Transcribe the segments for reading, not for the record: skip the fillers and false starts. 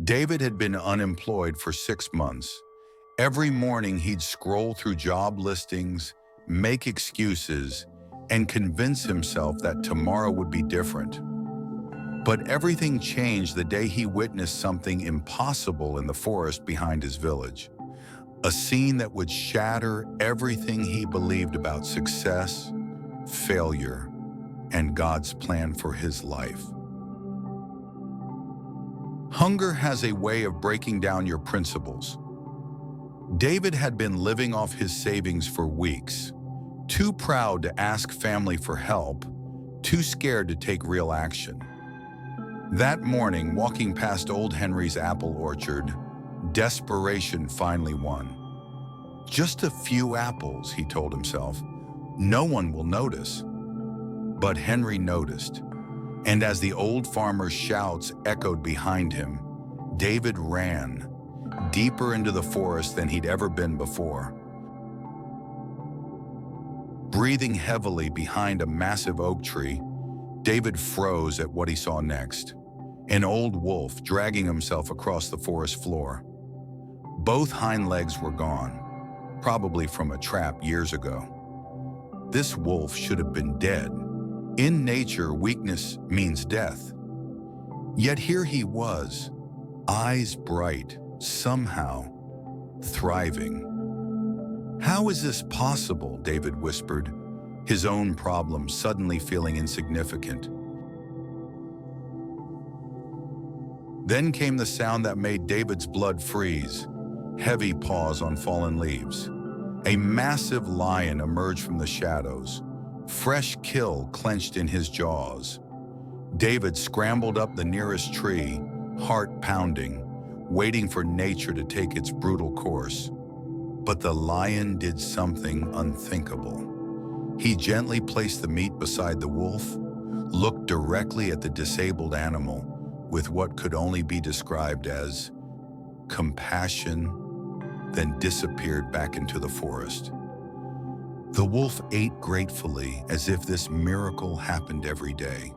David had been unemployed for 6 months. Every morning he'd scroll through job listings, make excuses, and convince himself that tomorrow would be different. But everything changed the day he witnessed something impossible in the forest behind his village. A scene that would shatter everything he believed about success, failure, and God's plan for his life. Hunger has a way of breaking down your principles. David had been living off his savings for weeks, too proud to ask family for help, too scared to take real action. That morning, walking past old Henry's apple orchard, desperation finally won. Just a few apples, he told himself. No one will notice. But Henry noticed, and as the old farmer's shouts echoed behind him, David ran, deeper into the forest than he'd ever been before. Breathing heavily behind a massive oak tree, David froze at what he saw next. An old wolf dragging himself across the forest floor. Both hind legs were gone, probably from a trap years ago. This wolf should have been dead. In nature, weakness means death. Yet here he was, eyes bright, somehow thriving. "How is this possible?" David whispered, his own problem suddenly feeling insignificant. Then came the sound that made David's blood freeze, heavy paws on fallen leaves. A massive lion emerged from the shadows, fresh kill clenched in his jaws. David scrambled up the nearest tree, heart pounding, waiting for nature to take its brutal course. But the lion did something unthinkable. He gently placed the meat beside the wolf, looked directly at the disabled animal with what could only be described as compassion, then disappeared back into the forest. The wolf ate gratefully, as if this miracle happened every day.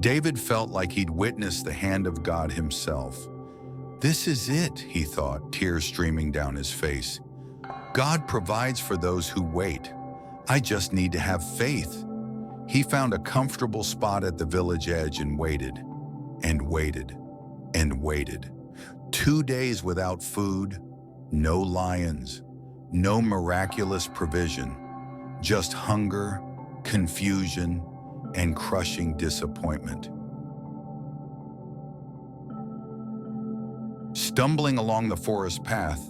David felt like he'd witnessed the hand of God himself. This is it, he thought, tears streaming down his face. God provides for those who wait. I just need to have faith. He found a comfortable spot at the village edge and waited, and waited, and waited. 2 days without food, no lions, no miraculous provision, just hunger, confusion, and crushing disappointment. Stumbling along the forest path,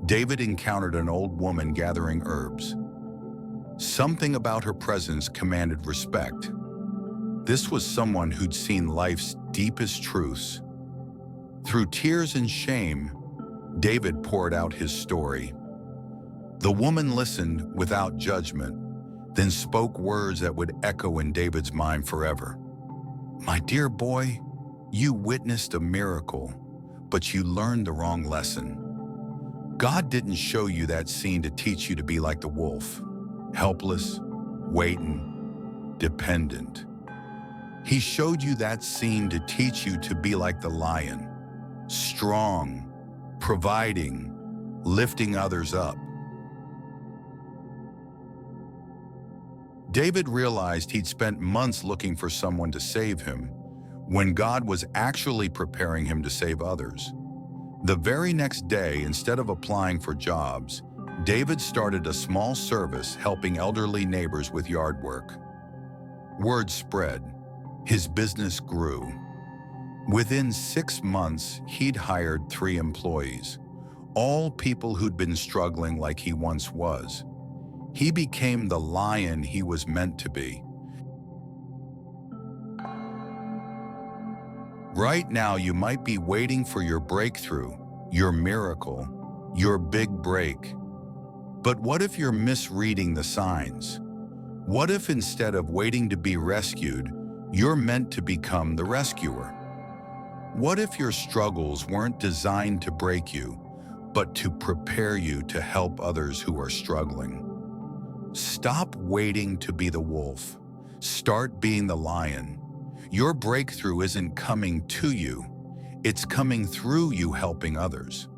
David encountered an old woman gathering herbs. Something about her presence commanded respect. This was someone who'd seen life's deepest truths. Through tears and shame, David poured out his story. The woman listened without judgment, then spoke words that would echo in David's mind forever. "My dear boy, you witnessed a miracle, but you learned the wrong lesson. God didn't show you that scene to teach you to be like the wolf, helpless, waiting, dependent. He showed you that scene to teach you to be like the lion, strong, providing, lifting others up." David realized he'd spent months looking for someone to save him, when God was actually preparing him to save others. The very next day, instead of applying for jobs, David started a small service helping elderly neighbors with yard work. Word spread. His business grew. Within 6 months, he'd hired 3 employees, all people who'd been struggling like he once was. He became the lion he was meant to be. Right now, you might be waiting for your breakthrough, your miracle, your big break. But what if you're misreading the signs? What if instead of waiting to be rescued, you're meant to become the rescuer? What if your struggles weren't designed to break you, but to prepare you to help others who are struggling? Stop waiting to be the wolf. Start being the lion. Your breakthrough isn't coming to you, it's coming through you helping others.